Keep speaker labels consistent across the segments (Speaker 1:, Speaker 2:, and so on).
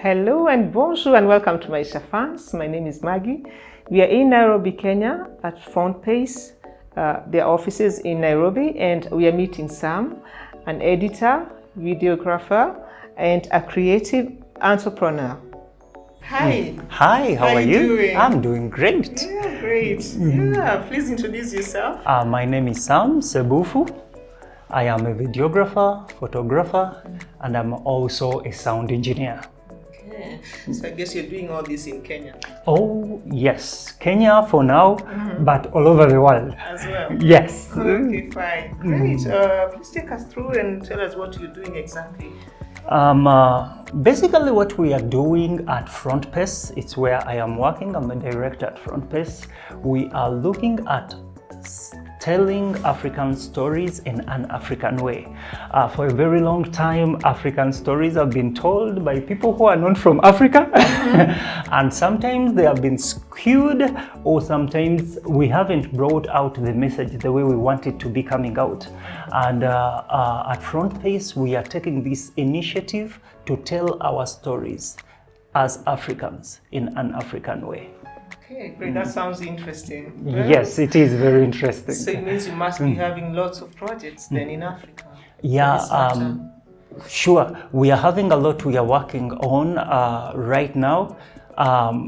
Speaker 1: Hello and bonjour and welcome to my fans. My name is Maggie. We are in Nairobi, Kenya at FrontPace. Their offices in Nairobi, and we are meeting Sam, an editor, videographer, and a creative entrepreneur. Hi.
Speaker 2: Hi, how are you?
Speaker 1: Doing?
Speaker 2: I'm doing great.
Speaker 1: Yeah, great. Yeah, please introduce yourself.
Speaker 2: My name is Sam Sebufu. I am a videographer, photographer, and I'm also a sound engineer.
Speaker 1: Okay. So I guess you're doing all this in Kenya.
Speaker 2: Oh, yes. Kenya for now, but all over the world.
Speaker 1: As well?
Speaker 2: Yes.
Speaker 1: Okay, fine. Great. Please take us through and tell us what you're doing exactly.
Speaker 2: Basically what we are doing at FrontPace, it's where I am working. I'm a director at FrontPace. We are looking at telling African stories in an African way. For a very long time, African stories have been told by people who are not from Africa. And sometimes they have been skewed, or sometimes we haven't brought out the message the way we want it to be coming out. And at FrontPace, we are taking this initiative to tell our stories as Africans in an African way.
Speaker 1: Okay, great. That sounds interesting.
Speaker 2: Yes, it is very interesting.
Speaker 1: So it means you must be having lots of projects then in Africa.
Speaker 2: Yeah, sure. We are having a lot we are working on right now.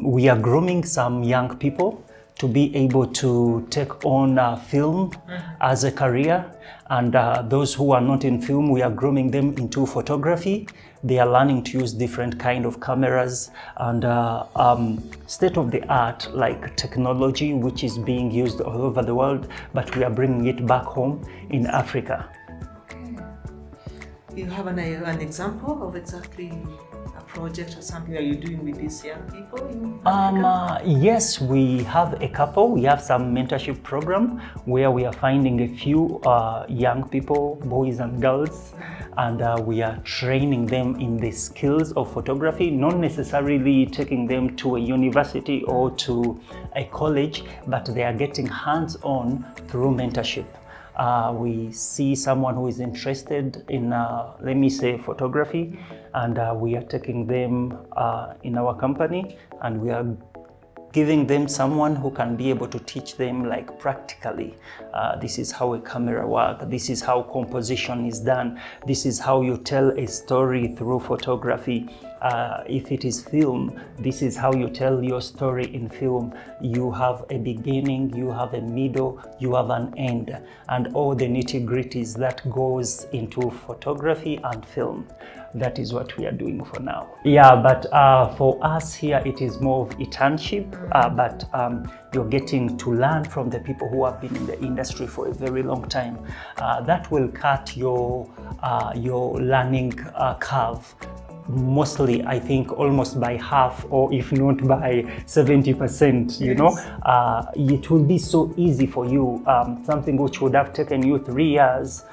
Speaker 2: We are grooming some young people to be able to take on film as a career. And those who are not in film, we are grooming them into photography. They are learning to use different kind of cameras and state-of-the-art like technology, which is being used all over the world, but we are bringing it back home in Africa.
Speaker 1: Okay. You have an example of exactly a project or something that you're doing with these young people in Africa?
Speaker 2: Yes, we have a couple. We have some mentorship program where we are finding a few young people, boys and girls, and we are training them in the skills of photography, not necessarily taking them to a university or to a college, but they are getting hands-on through mentorship. We see someone who is interested in, let me say, photography, and we are taking them in our company, and we are giving them someone who can be able to teach them like practically. This is how a camera works, this is how composition is done, this is how you tell a story through photography. If it is film, this is how you tell your story in film. You have a beginning, you have a middle, you have an end, and all the nitty-gritties that goes into photography and film. That is what we are doing for now. Yeah, but for us here, it is more of internship, but you're getting to learn from the people who have been in the industry for a very long time. That will cut your learning curve. Mostly, I think almost by half, or if not by 70%, you know. It will be so easy for you. Something which would have taken you 3 years,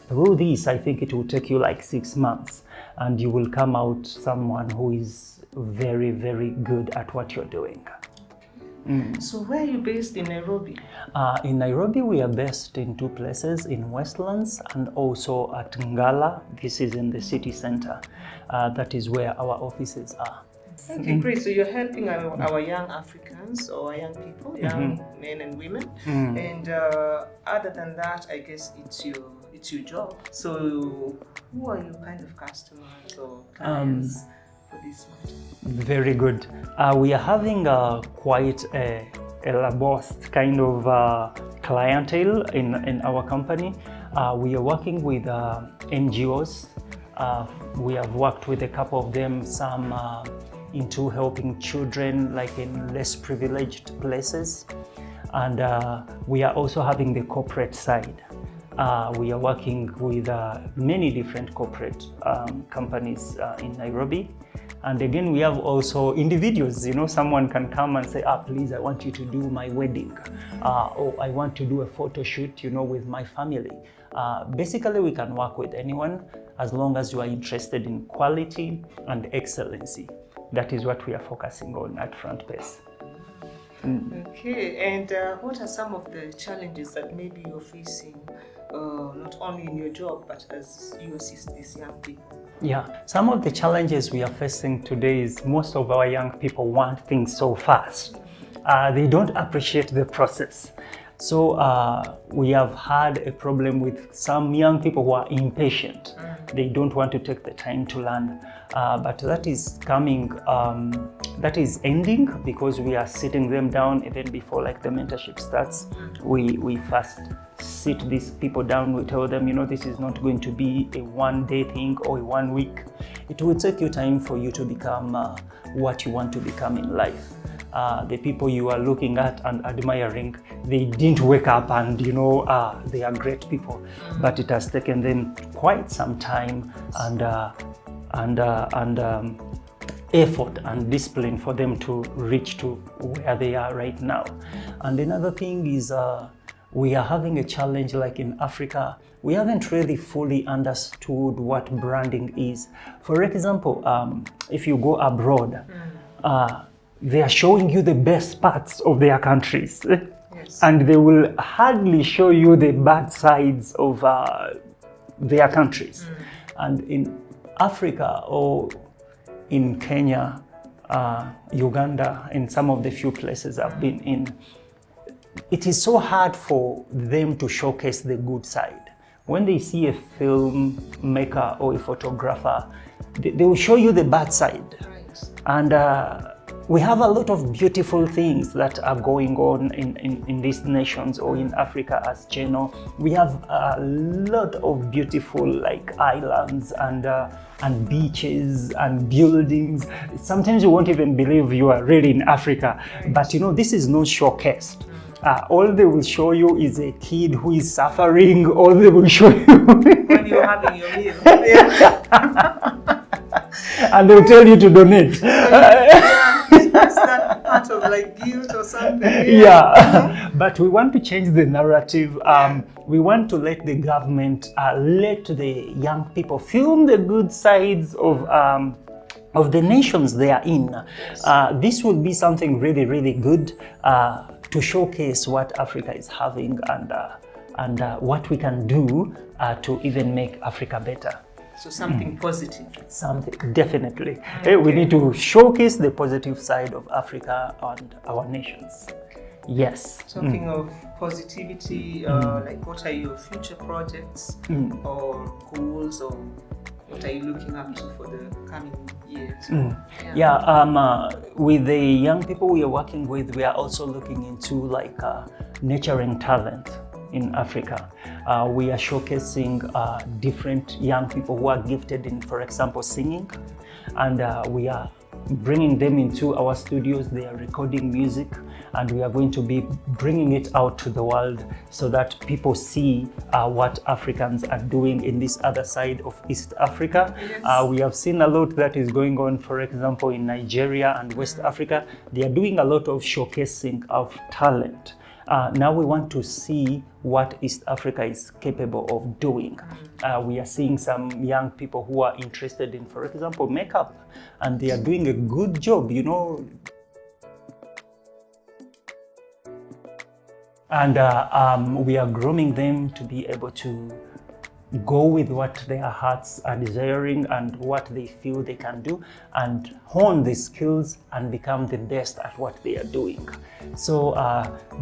Speaker 2: through this, I think it will take you like 6 months, and you will come out someone who is very, very good at what you're doing.
Speaker 1: So where are you based in Nairobi?
Speaker 2: In Nairobi, we are based in 2 places, in Westlands and also at Ngala. This is in the city center. That is where our offices are.
Speaker 1: Okay, great. So you're helping our young Africans or young people, young men and women. And other than that, I guess it's your job. So who are your kind of customers or clients? This
Speaker 2: Very good. We are having quite a robust kind of clientele in our company. We are working with NGOs. We have worked with a couple of them, some into helping children like in less privileged places. And we are also having the corporate side. We are working with many different corporate companies in Nairobi. And again, we have also individuals, you know, someone can come and say, please, I want you to do my wedding. Or I want to do a photo shoot, you know, with my family. Basically, we can work with anyone as long as you are interested in quality and excellency. That is what we are focusing on at FrontPace.
Speaker 1: Okay, and what are some of the challenges that maybe you're facing, not only in your job, but as you assist these young people?
Speaker 2: Yeah, some of the challenges we are facing today is most of our young people want things so fast. They don't appreciate the process. So we have had a problem with some young people who are impatient. They don't want to take the time to learn. But that is coming, that is ending because we are sitting them down even before like the mentorship starts. We first sit these people down, we tell them, you know, this is not going to be a one-day thing or a 1 week. It will take you time for you to become what you want to become in life. The people you are looking at and admiring, they didn't wake up and, you know, they are great people. But it has taken them quite some time and effort and discipline for them to reach to where they are right now. And another thing is we are having a challenge like in Africa. We haven't really fully understood what branding is. For example, if you go abroad, they are showing you the best parts of their countries. Yes. And they will hardly show you the bad sides of their countries. And in Africa or in Kenya, Uganda, and some of the few places I've been in, it is so hard for them to showcase the good side. When they see a filmmaker or a photographer, they will show you the bad side. Right. And we have a lot of beautiful things that are going on in these nations or in Africa as general. We have a lot of beautiful like islands and beaches and buildings. Sometimes you won't even believe you are really in Africa, but you know, this is not showcased. All they will show you is a kid who is suffering. All they will show you
Speaker 1: when you're having your meal.
Speaker 2: And they'll tell you to donate.
Speaker 1: That's that part of like guilt or something.
Speaker 2: Yeah. But we want to change the narrative. We want to let the government let the young people film the good sides of the nations they are in. This would be something really, really good to showcase what Africa is having and what we can do to even make Africa better.
Speaker 1: So something positive.
Speaker 2: Something, definitely. Okay. We need to showcase the positive side of Africa and our nations. Yes.
Speaker 1: Talking of positivity, like what are your future projects or goals, or what are you looking up to for the coming years?
Speaker 2: With the young people we are working with, we are also looking into like nurturing talent in Africa. We are showcasing different young people who are gifted in, for example, singing, and we are bringing them into our studios. They are recording music, and we are going to be bringing it out to the world so that people see what Africans are doing in this other side of East Africa. Yes. We have seen a lot that is going on, for example, in Nigeria and West Africa. They are doing a lot of showcasing of talent. Now we want to see what East Africa is capable of doing. We are seeing some young people who are interested in, for example, makeup, and they are doing a good job, you know. And we are grooming them to be able to go with what their hearts are desiring and what they feel they can do, and hone the skills and become the best at what they are doing. So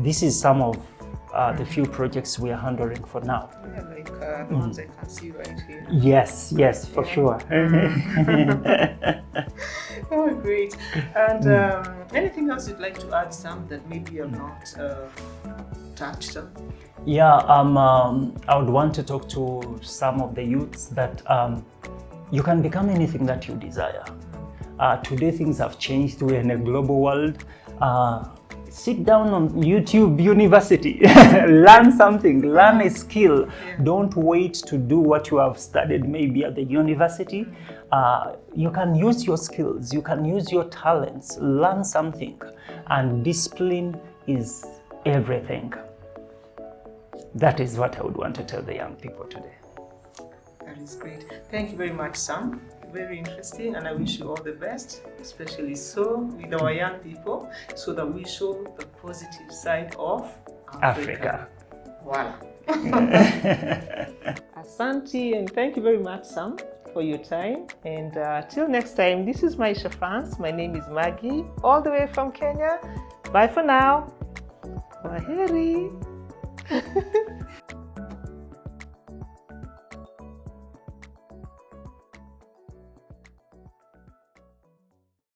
Speaker 2: this is some of the few projects we are handling for now.
Speaker 1: Yeah, like the ones I can see right here.
Speaker 2: Yes, for sure.
Speaker 1: Oh, great. And anything else you'd like to add, Sam, that maybe you have not touched on?
Speaker 2: Yeah, I would want to talk to some of the youths that you can become anything that you desire. Today things have changed. We're in a global world. Sit down on YouTube University, learn something, learn a skill. Yeah. Don't wait to do what you have studied maybe at the university. You can use your skills, you can use your talents, learn something, and discipline is everything. That is what I would want to tell the young people today.
Speaker 1: That is great. Thank you very much, Sam. Very interesting, and I wish you all the best, especially so with our young people, so that we show the positive side of Africa. Voila. Asante, and thank you very much, Sam. for your time. And till next time, this is Maisha Fans. My name is Maggie, all the way from Kenya. Bye for now. Kwaheri.